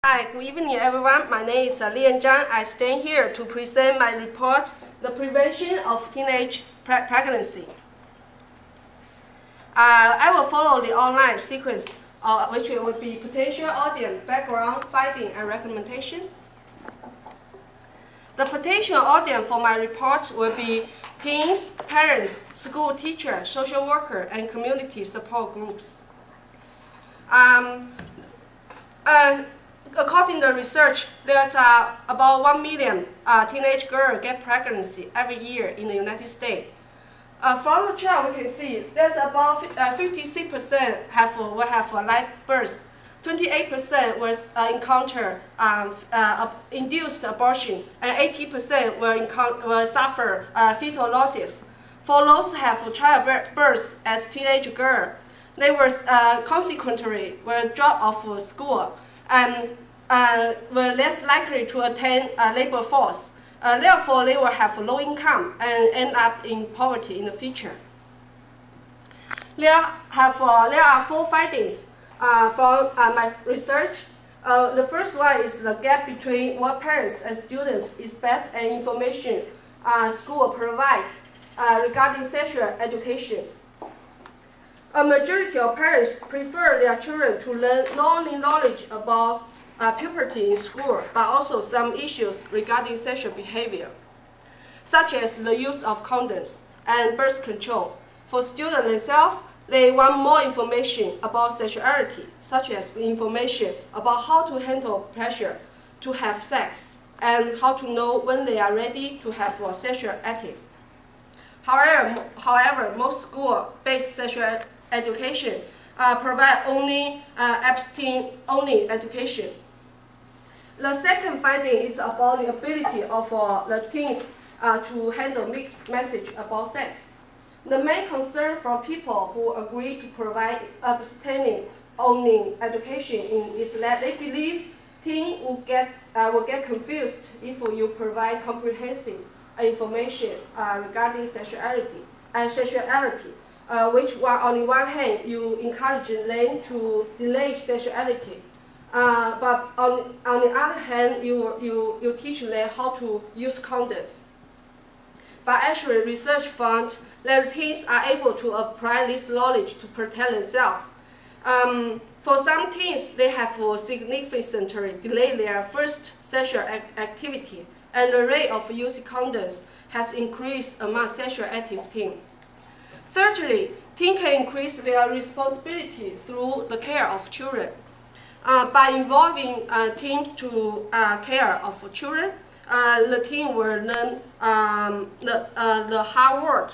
Hi, good evening everyone. My name is Lian Zhang. I stand here to present my report, The Prevention of Teenage Pregnancy. I will follow the online sequence, which will be potential audience, background, finding, and recommendation. The potential audience for my report will be teens, parents, school teachers, social workers, and community support groups. According to research, there's about 1 million teenage girls get pregnancy every year in the United States. From the chart, we can see there's about 56% will have a live birth, 28% will encounter induced abortion, and 80% will suffer fetal losses. For those who have childbirth as teenage girls, they were consequently will drop off of school and were less likely to attend labor force. Therefore, they will have low income and end up in poverty in the future. There are 4 findings from my research. The first one is the gap between what parents and students expect and information school provides regarding sexual education. A majority of parents prefer their children to learn not only knowledge about puberty in school, but also some issues regarding sexual behavior, such as the use of condoms and birth control. For students themselves, they want more information about sexuality, such as information about how to handle pressure to have sex and how to know when they are ready to have a sexual active. However, most school-based sexual education provide only abstinence-only education. The second finding is about the ability of the teens to handle mixed message about sex. The main concern from people who agree to provide abstinence-only education is that they believe teens will get confused if you provide comprehensive information regarding sexuality, which on the one hand you encourage them to delay sexuality, but on the other hand you teach them how to use condoms. But actually, research found that teens are able to apply this knowledge to protect themselves. For some teens, they have significantly delayed their first sexual activity, and the rate of using condoms has increased among sexually active teens. Thirdly, teens can increase their responsibility through the care of children. By involving teens to care of children, the teen will learn the hard work,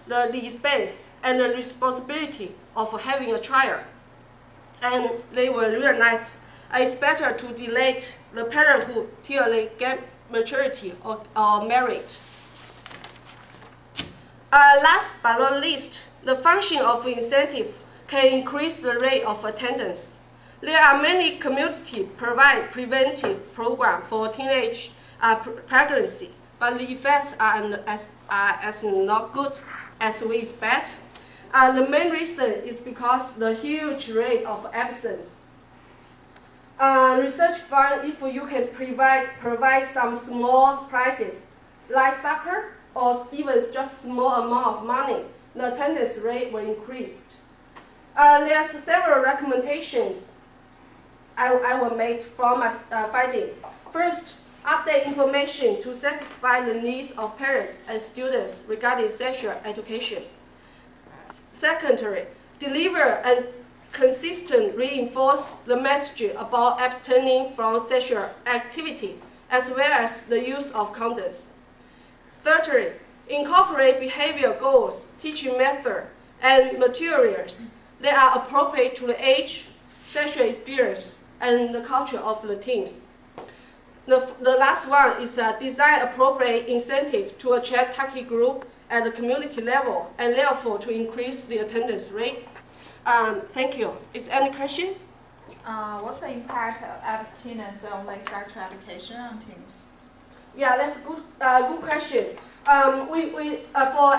the expense, and the responsibility of having a child. And they will realize it's better to delay the parenthood till they get maturity or married. Last but not least, the function of incentive can increase the rate of attendance. There are many community provide preventive programs for teenage pregnancy, but the effects are as not good as we expect. The main reason is because the huge rate of absence. Research found if you can provide some small prizes like supper or even just small amount of money, the attendance rate will increase. There are several recommendations I will make from my finding. First, update information to satisfy the needs of parents and students regarding sexual education. Secondly, deliver and consistently reinforce the message about abstaining from sexual activity, as well as the use of condoms. Thirdly, incorporate behavior goals, teaching methods, and materials that are appropriate to the age, sexual experience, and the culture of the teens. The last one is design appropriate incentive to attract target group at the community level, and therefore to increase the attendance rate. Thank you. Is there any question? What's the impact of abstinence on sexual education on teens? Yeah, that's a good question. For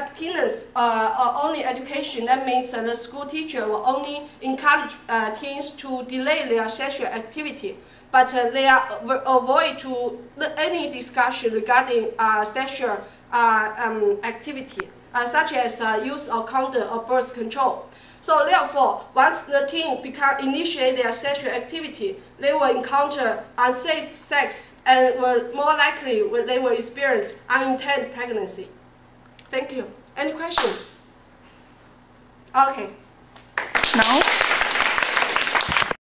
abstinence only education, that means the school teacher will only encourage teens to delay their sexual activity, but they avoid to any discussion regarding sexual activity, such as use of condom or birth control. So therefore, once the teen initiate their sexual activity, they will encounter unsafe sex and will more likely they will experience unintended pregnancy. Thank you. Any questions? Okay. No.